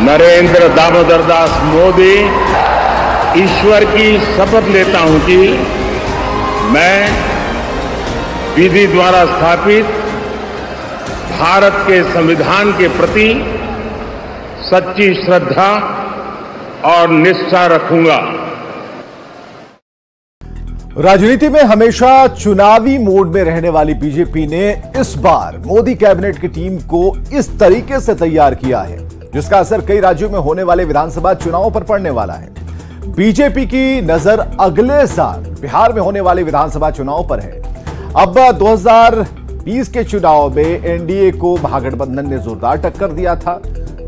नरेंद्र दामोदर दास मोदी ईश्वर की शपथ लेता हूं कि मैं विधि द्वारा स्थापित भारत के संविधान के प्रति सच्ची श्रद्धा और निष्ठा रखूंगा। राजनीति में हमेशा चुनावी मोड में रहने वाली बीजेपी ने इस बार मोदी कैबिनेट की टीम को इस तरीके से तैयार किया है जिसका असर कई राज्यों में होने वाले विधानसभा चुनावों पर पड़ने वाला है। बीजेपी की नजर अगले साल बिहार में होने वाले विधानसभा चुनाव पर है। अब 2020 के चुनाव में एनडीए को महागठबंधन ने जोरदार टक्कर दिया था,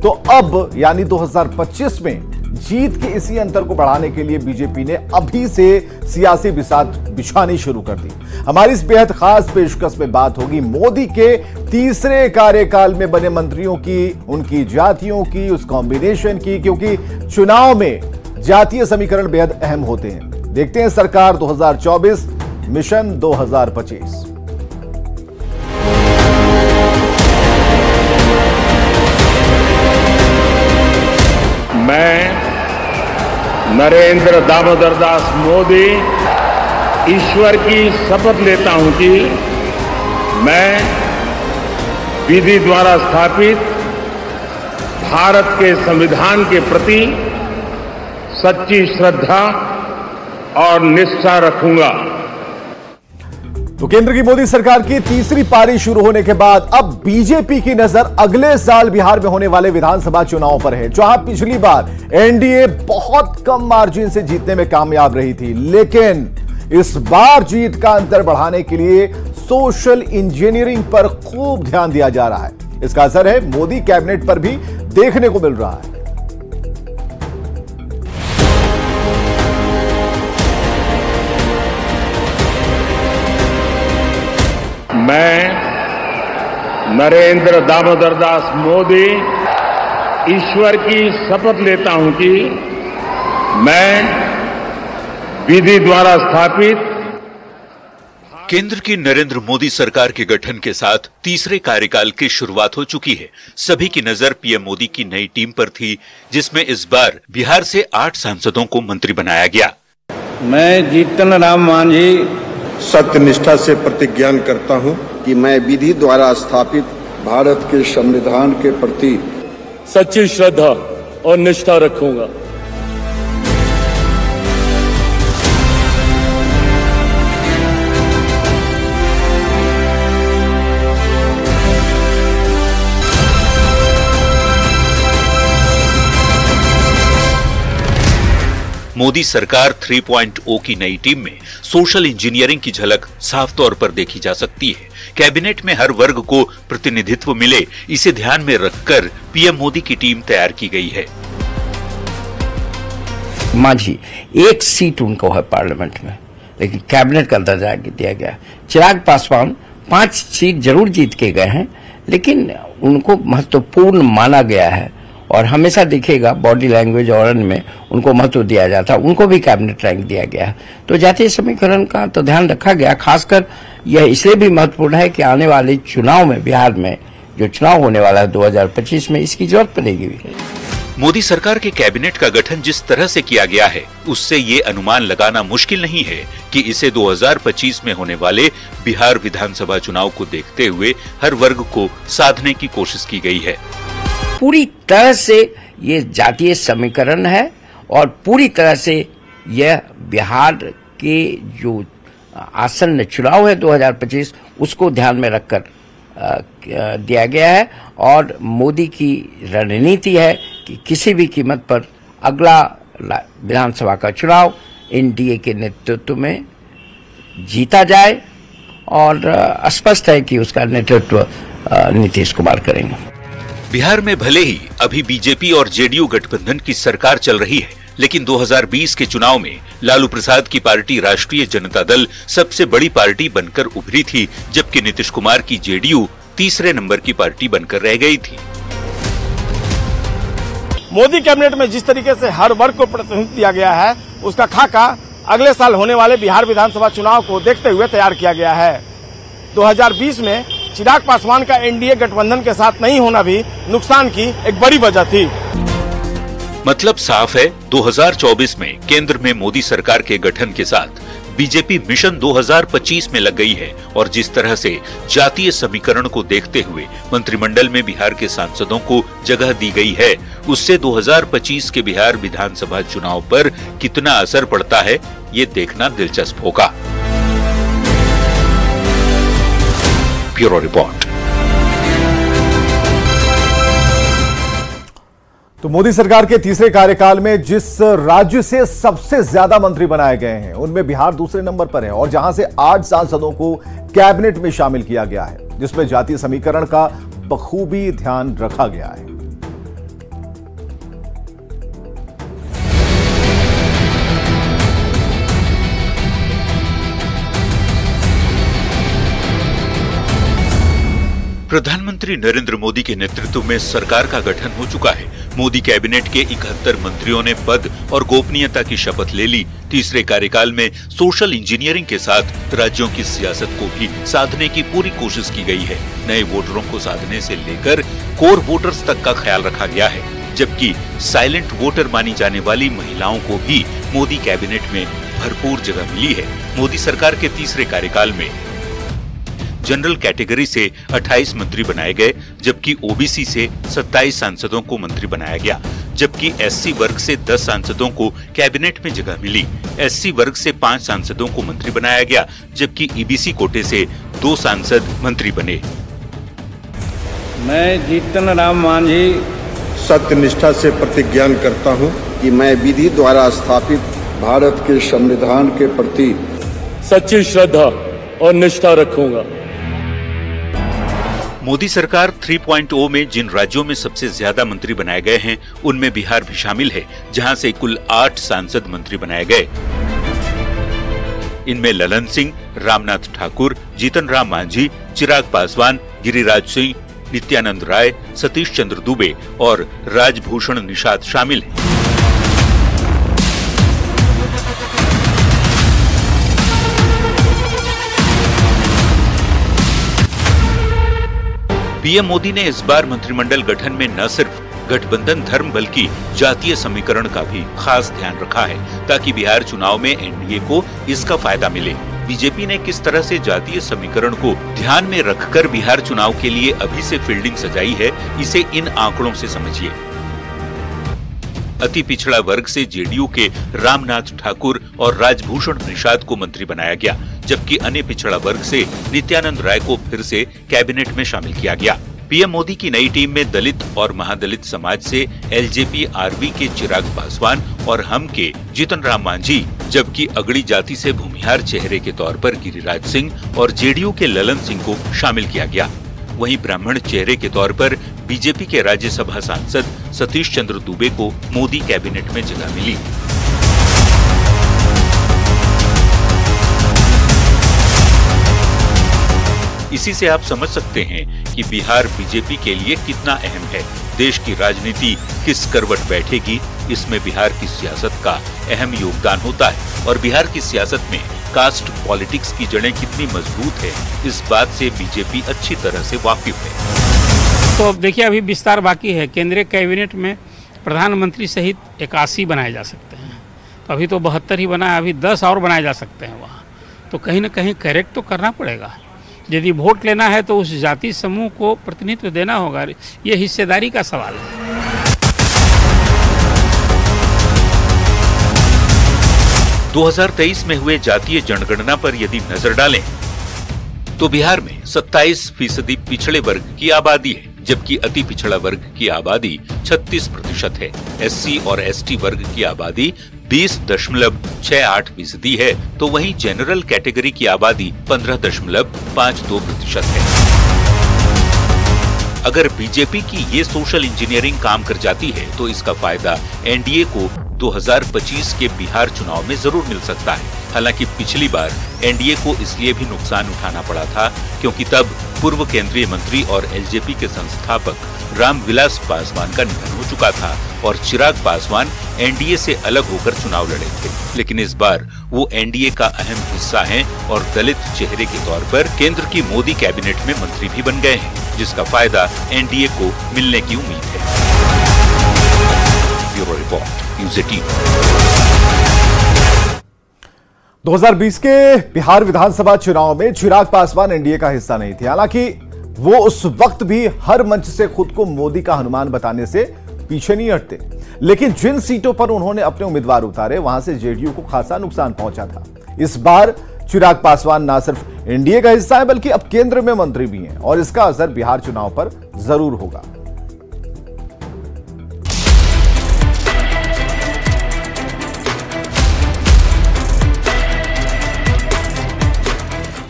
तो अब यानी 2025 में जीत के इसी अंतर को बढ़ाने के लिए बीजेपी ने अभी से सियासी बिसात बिछानी शुरू कर दी। हमारी इस बेहद खास पेशकश में बात होगी मोदी के तीसरे कार्यकाल में बने मंत्रियों की, उनकी जातियों की, उस कॉम्बिनेशन की, क्योंकि चुनाव में जातीय समीकरण बेहद अहम होते हैं। देखते हैं सरकार 2024 मिशन 2025। मैं नरेंद्र दामोदर दास मोदी ईश्वर की शपथ लेता हूं कि मैं विधि द्वारा स्थापित भारत के संविधान के प्रति सच्ची श्रद्धा और निष्ठा रखूंगा। तो केंद्र की मोदी सरकार की तीसरी पारी शुरू होने के बाद अब बीजेपी की नजर अगले साल बिहार में होने वाले विधानसभा चुनाव पर है, जहां पिछली बार एनडीए बहुत कम मार्जिन से जीतने में कामयाब रही थी, लेकिन इस बार जीत का अंतर बढ़ाने के लिए सोशल इंजीनियरिंग पर खूब ध्यान दिया जा रहा है। इसका असर है मोदी कैबिनेट पर भी देखने को मिल रहा है। मैं नरेंद्र दामोदर दास मोदी ईश्वर की शपथ लेता हूं कि मैं विधि द्वारा स्थापित केंद्र की नरेंद्र मोदी सरकार के गठन के साथ तीसरे कार्यकाल की शुरुआत हो चुकी है। सभी की नजर पीएम मोदी की नई टीम पर थी, जिसमें इस बार बिहार से 8 सांसदों को मंत्री बनाया गया। मैं जीतन राम मांझी सत्यनिष्ठा से प्रतिज्ञा करता हूं कि मैं विधि द्वारा स्थापित भारत के संविधान के प्रति सच्ची श्रद्धा और निष्ठा रखूंगा। मोदी सरकार 3.0 की नई टीम में सोशल इंजीनियरिंग की झलक साफ तौर पर देखी जा सकती है। कैबिनेट में हर वर्ग को प्रतिनिधित्व मिले, इसे ध्यान में रखकर पीएम मोदी की टीम तैयार की गई है। मांझी 1 सीट उनको है पार्लियामेंट में, लेकिन कैबिनेट का दर्जा दिया गया। चिराग पासवान 5 सीट जरूर जीत के गए हैं, लेकिन उनको महत्वपूर्ण माना गया है और हमेशा दिखेगा बॉडी लैंग्वेज और अन्य में उनको महत्व दिया जाता, उनको भी कैबिनेट रैंक दिया गया। तो जातीय समीकरण का तो ध्यान रखा गया। खासकर यह इसलिए भी महत्वपूर्ण है कि आने वाले चुनाव में, बिहार में जो चुनाव होने वाला है 2025 में, इसकी जरूरत पड़ेगी। मोदी सरकार के कैबिनेट का गठन जिस तरह से किया गया है, उससे ये अनुमान लगाना मुश्किल नहीं है कि इसे 2025 में होने वाले बिहार विधानसभा चुनाव को देखते हुए हर वर्ग को साधने की कोशिश की गई है। पूरी तरह से ये जातीय समीकरण है और पूरी तरह से यह बिहार के जो आसन्न चुनाव है 2025 उसको ध्यान में रखकर दिया गया है। और मोदी की रणनीति है कि किसी भी कीमत पर अगला विधानसभा का चुनाव एनडीए के नेतृत्व में जीता जाए और स्पष्ट है कि उसका नेतृत्व नीतीश कुमार करेंगे। बिहार में भले ही अभी बीजेपी और जेडीयू गठबंधन की सरकार चल रही है, लेकिन 2020 के चुनाव में लालू प्रसाद की पार्टी राष्ट्रीय जनता दल सबसे बड़ी पार्टी बनकर उभरी थी, जबकि नीतीश कुमार की जेडीयू तीसरे नंबर की पार्टी बनकर रह गई थी। मोदी कैबिनेट में जिस तरीके से हर वर्ग को प्रतिनिधित्व दिया गया है, उसका खाका अगले साल होने वाले बिहार विधानसभा चुनाव को देखते हुए तैयार किया गया है। 2020 में चिराग पासवान का एनडीए गठबंधन के साथ नहीं होना भी नुकसान की एक बड़ी वजह थी। मतलब साफ है, 2024 में केंद्र में मोदी सरकार के गठन के साथ बीजेपी मिशन 2025 में लग गई है और जिस तरह से जातीय समीकरण को देखते हुए मंत्रिमंडल में बिहार के सांसदों को जगह दी गई है, उससे 2025 के बिहार विधानसभा चुनाव पर कितना असर पड़ता है, ये देखना दिलचस्प होगा। Bureau report. तो मोदी सरकार के तीसरे कार्यकाल में जिस राज्य से सबसे ज्यादा मंत्री बनाए गए हैं उनमें बिहार दूसरे नंबर पर है और जहां से 8 सांसदों को कैबिनेट में शामिल किया गया है, जिसमें जातीय समीकरण का बखूबी ध्यान रखा गया है। प्रधानमंत्री नरेंद्र मोदी के नेतृत्व में सरकार का गठन हो चुका है। मोदी कैबिनेट के 71 मंत्रियों ने पद और गोपनीयता की शपथ ले ली। तीसरे कार्यकाल में सोशल इंजीनियरिंग के साथ राज्यों की सियासत को भी साधने की पूरी कोशिश की गई है। नए वोटरों को साधने से लेकर कोर वोटर्स तक का ख्याल रखा गया है, जबकि साइलेंट वोटर मानी जाने वाली महिलाओं को भी मोदी कैबिनेट में भरपूर जगह मिली है। मोदी सरकार के तीसरे कार्यकाल में जनरल कैटेगरी से 28 मंत्री बनाए गए, जबकि ओबीसी से 27 सांसदों को मंत्री बनाया गया, जबकि एससी वर्ग से 10 सांसदों को कैबिनेट में जगह मिली। एससी वर्ग से 5 सांसदों को मंत्री बनाया गया, जबकि ईबीसी कोटे से 2 सांसद मंत्री बने। मैं जीतन राम मांझी सत्यनिष्ठा से प्रतिज्ञान करता हूं कि मैं विधि द्वारा स्थापित भारत के संविधान के प्रति सच्ची श्रद्धा और निष्ठा रखूंगा। मोदी सरकार 3.0 में जिन राज्यों में सबसे ज्यादा मंत्री बनाए गए हैं उनमें बिहार भी शामिल है, जहां से कुल 8 सांसद मंत्री बनाए गए। इनमें ललन सिंह, रामनाथ ठाकुर, जीतन राम मांझी, चिराग पासवान, गिरिराज सिंह, नित्यानंद राय, सतीश चंद्र दुबे और राजभूषण निषाद शामिल हैं। पीएम मोदी ने इस बार मंत्रिमंडल गठन में न सिर्फ गठबंधन धर्म बल्कि जातीय समीकरण का भी खास ध्यान रखा है, ताकि बिहार चुनाव में एनडीए को इसका फायदा मिले। बीजेपी ने किस तरह से जातीय समीकरण को ध्यान में रखकर बिहार चुनाव के लिए अभी से फील्डिंग सजाई है, इसे इन आंकड़ों से समझिए। अति पिछड़ा वर्ग से जेडीयू के रामनाथ ठाकुर और राजभूषण निषाद को मंत्री बनाया गया, जबकि अन्य पिछड़ा वर्ग से नित्यानंद राय को फिर से कैबिनेट में शामिल किया गया। पीएम मोदी की नई टीम में दलित और महादलित समाज से एलजेपी आरबी के चिराग पासवान और हम के जीतन राम मांझी, जबकि अगड़ी जाति से भूमिहार चेहरे के तौर पर गिरिराज सिंह और जेडीयू के ललन सिंह को शामिल किया गया। वहीं ब्राह्मण चेहरे के तौर पर बीजेपी के राज्यसभा सांसद सतीश चंद्र दुबे को मोदी कैबिनेट में जगह मिली। इसी से आप समझ सकते हैं कि बिहार बीजेपी के लिए कितना अहम है। देश की राजनीति किस करवट बैठेगी, इसमें बिहार की सियासत का अहम योगदान होता है और बिहार की सियासत में कास्ट पॉलिटिक्स की जड़ें कितनी मजबूत है, इस बात से बीजेपी अच्छी तरह से वाकिफ है। तो अब देखिए, अभी विस्तार बाकी है। केंद्रीय कैबिनेट में प्रधानमंत्री सहित 81 बनाए जा सकते हैं, तो अभी तो 72 ही बना है, अभी 10 और बनाए जा सकते हैं वहाँ। तो कहीं न कहीं करेक्ट तो करना पड़ेगा। यदि वोट लेना है तो उस जाति समूह को प्रतिनिधित्व देना होगा, ये हिस्सेदारी का सवाल है। 2023 में हुए जातीय जनगणना पर यदि नजर डालें तो बिहार में 27% पिछड़े वर्ग की आबादी है, जबकि अति पिछड़ा वर्ग की आबादी 36% है। एससी और एसटी वर्ग की आबादी 20.68% है, तो वहीं जनरल कैटेगरी की आबादी 15.52% है। अगर बीजेपी की ये सोशल इंजीनियरिंग काम कर जाती है तो इसका फायदा एनडीए को 2025 के बिहार चुनाव में जरूर मिल सकता है। हालांकि पिछली बार एनडीए को इसलिए भी नुकसान उठाना पड़ा था क्योंकि तब पूर्व केंद्रीय मंत्री और एलजेपी के संस्थापक रामविलास पासवान का निधन हो चुका था और चिराग पासवान एनडीए से अलग होकर चुनाव लड़े थे। लेकिन इस बार वो एनडीए का अहम हिस्सा हैं और दलित चेहरे के तौर पर केंद्र की मोदी कैबिनेट में मंत्री भी बन गए हैं, जिसका फायदा एनडीए को मिलने की उम्मीद है। Bureau report, news 18। 2020 के बिहार विधानसभा चुनाव में चिराग पासवान एनडीए का हिस्सा नहीं थे। हालांकि वो उस वक्त भी हर मंच से खुद को मोदी का हनुमान बताने से पीछे नहीं हटते, लेकिन जिन सीटों पर उन्होंने अपने उम्मीदवार उतारे वहां से जेडीयू को खासा नुकसान पहुंचा था। इस बार चिराग पासवान ना सिर्फ एनडीए का हिस्सा है बल्कि अब केंद्र में मंत्री भी हैं और इसका असर बिहार चुनाव पर जरूर होगा।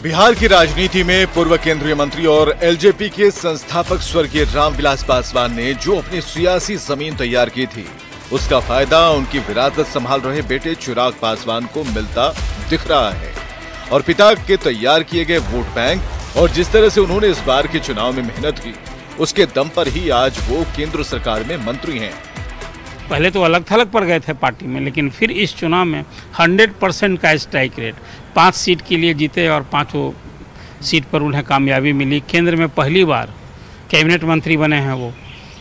बिहार की राजनीति में पूर्व केंद्रीय मंत्री और एलजेपी के संस्थापक स्वर्गीय रामविलास पासवान ने जो अपनी सियासी जमीन तैयार की थी, उसका फायदा उनकी विरासत संभाल रहे बेटे चिराग पासवान को मिलता दिख रहा है। और पिता के तैयार किए गए वोट बैंक और जिस तरह से उन्होंने इस बार के चुनाव में मेहनत की, उसके दम पर ही आज वो केंद्र सरकार में मंत्री हैं। पहले तो अलग थलग पड़ गए थे पार्टी में, लेकिन फिर इस चुनाव में 100% का स्ट्राइक रेट, 5 सीट के लिए जीते और 5 सीट पर उन्हें कामयाबी मिली। केंद्र में पहली बार कैबिनेट मंत्री बने हैं वो।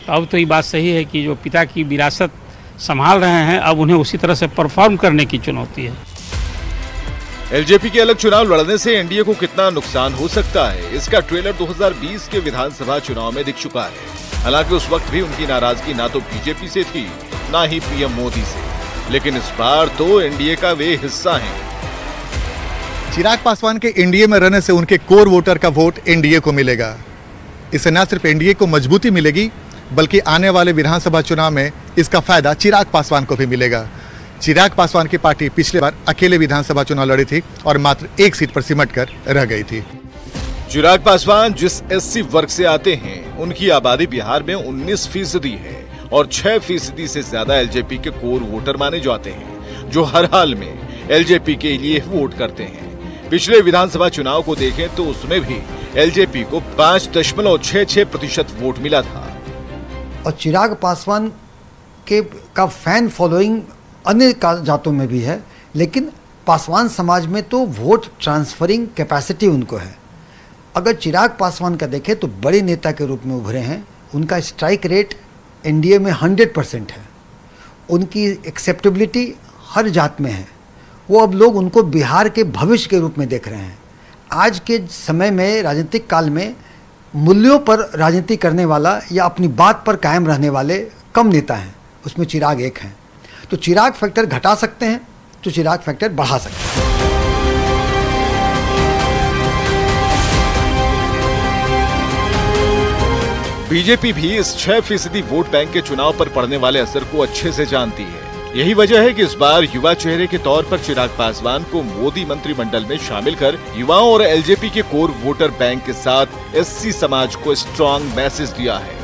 तो अब तो ये बात सही है कि जो पिता की विरासत संभाल रहे हैं, अब उन्हें उसी तरह से परफॉर्म करने की चुनौती है। एलजेपी के अलग चुनाव लड़ने से एनडीए को कितना नुकसान हो सकता है, इसका ट्रेलर 2020 के विधानसभा चुनाव में दिख चुका है। हालांकि उस वक्त भी उनकी नाराजगी ना तो बीजेपी से थी, ना ही पीएम मोदी से, लेकिन इस बार तो एनडीए का वे हिस्सा हैं। चिराग पासवान के एनडीए में रहने से उनके कोर वोटर का वोट एनडीए को मिलेगा। इससे न सिर्फ एनडीए को मजबूती मिलेगी बल्कि आने वाले विधानसभा चुनाव में इसका फायदा चिराग पासवान को भी मिलेगा। चिराग पासवान की पार्टी पिछले बार अकेले विधानसभा चुनाव लड़ी थी और मात्र 1 सीट पर सिमट कर रह गई थी। चिराग पासवान जिस एससी वर्ग से आते हैं, उनकी आबादी बिहार में 19% है और 6% से ज्यादा एलजेपी के कोर वोटर माने जाते हैं, जो हर हाल में एलजेपी के लिए वोट करते हैं। पिछले विधानसभा चुनाव को देखें तो उसमें भी एलजेपी को 5.66% वोट मिला था। और चिराग पासवान का फैन फॉलोइंग अन्य जातों में भी है, लेकिन पासवान समाज में तो वोट ट्रांसफरिंग कैपेसिटी उनको है। अगर चिराग पासवान का देखें तो बड़े नेता के रूप में उभरे हैं। उनका स्ट्राइक रेट एनडीए में 100% है। उनकी एक्सेप्टेबिलिटी हर जात में है। वो अब लोग उनको बिहार के भविष्य के रूप में देख रहे हैं। आज के समय में राजनीतिक काल में मूल्यों पर राजनीति करने वाला या अपनी बात पर कायम रहने वाले कम नेता हैं, उसमें चिराग एक हैं। तो चिराग फैक्टर घटा सकते हैं तो चिराग फैक्टर बढ़ा सकते हैं। बीजेपी भी इस 6% वोट बैंक के चुनाव पर पड़ने वाले असर को अच्छे से जानती है। यही वजह है कि इस बार युवा चेहरे के तौर पर चिराग पासवान को मोदी मंत्रिमंडल में शामिल कर युवाओं और एलजेपी के कोर वोटर बैंक के साथ एससी समाज को स्ट्रॉन्ग मैसेज दिया है,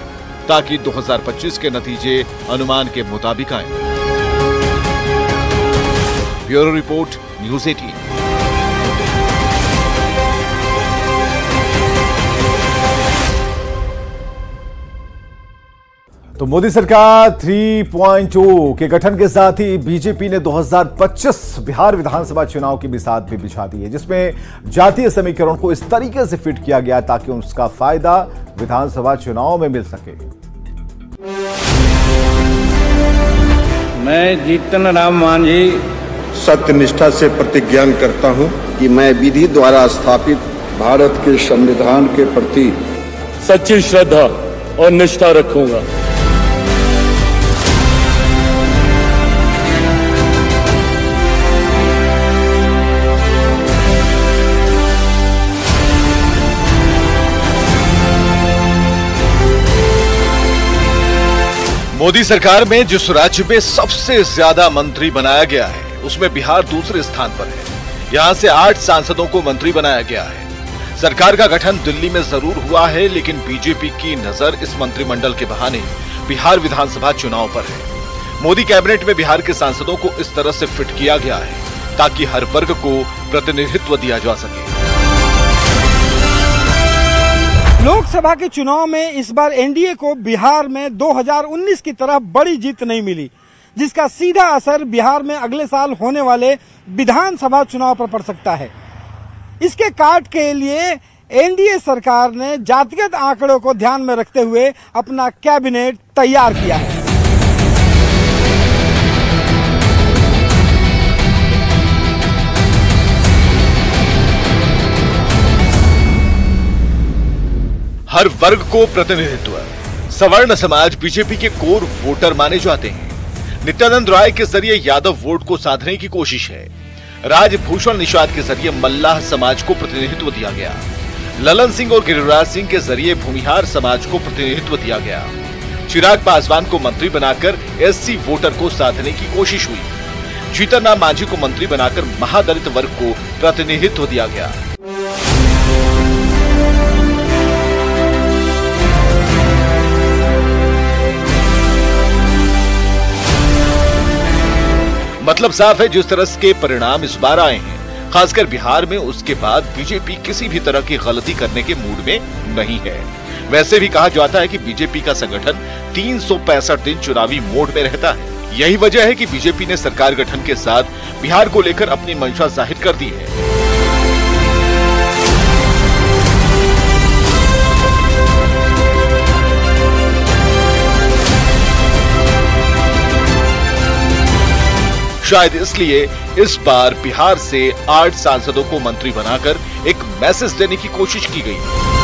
ताकि 2025 के नतीजे अनुमान के मुताबिक आए। Bureau report, news 18। तो मोदी सरकार 3.0 के गठन के साथ ही बीजेपी ने 2025 बिहार विधानसभा चुनाव की बिसात भी बिछा दी है, जिसमें जातीय समीकरण को इस तरीके से फिट किया गया ताकि उसका फायदा विधानसभा चुनाव में मिल सके। मैं जीतन राम मांझी सत्यनिष्ठा से प्रतिज्ञा करता हूं कि मैं विधि द्वारा स्थापित भारत के संविधान के प्रति सच्ची श्रद्धा और निष्ठा रखूंगा। मोदी सरकार में जिस राज्य में सबसे ज्यादा मंत्री बनाया गया है, उसमें बिहार दूसरे स्थान पर है। यहां से 8 सांसदों को मंत्री बनाया गया है। सरकार का गठन दिल्ली में जरूर हुआ है, लेकिन बीजेपी की नजर इस मंत्रिमंडल के बहाने बिहार विधानसभा चुनाव पर है। मोदी कैबिनेट में बिहार के सांसदों को इस तरह से फिट किया गया है ताकि हर वर्ग को प्रतिनिधित्व दिया जा सके। लोकसभा के चुनाव में इस बार एनडीए को बिहार में 2019 की तरह बड़ी जीत नहीं मिली, जिसका सीधा असर बिहार में अगले साल होने वाले विधानसभा चुनाव पर पड़ सकता है। इसके काट के लिए एनडीए सरकार ने जातिगत आंकड़ों को ध्यान में रखते हुए अपना कैबिनेट तैयार किया है। हर वर्ग को प्रतिनिधित्व। सवर्ण समाज बीजेपी के कोर वोटर माने जाते हैं। नित्यानंद राय के जरिए यादव वोट को साधने की कोशिश है। राजभूषण निषाद के जरिए मल्लाह समाज को प्रतिनिधित्व दिया गया। ललन सिंह और गिरिराज सिंह के जरिए भूमिहार समाज को प्रतिनिधित्व दिया गया। चिराग पासवान को मंत्री बनाकर एससी वोटर को साधने की कोशिश हुई। जीतन राम मांझी को मंत्री बनाकर महादलित वर्ग को प्रतिनिधित्व दिया गया। मतलब साफ है, जिस तरह के परिणाम इस बार आए हैं, खासकर बिहार में, उसके बाद बीजेपी किसी भी तरह की गलती करने के मूड में नहीं है। वैसे भी कहा जाता है कि बीजेपी का संगठन 365 दिन चुनावी मोड में रहता है। यही वजह है कि बीजेपी ने सरकार गठन के साथ बिहार को लेकर अपनी मंशा जाहिर कर दी है। शायद इसलिए इस बार बिहार से 8 सांसदों को मंत्री बनाकर एक मैसेज देने की कोशिश की गई।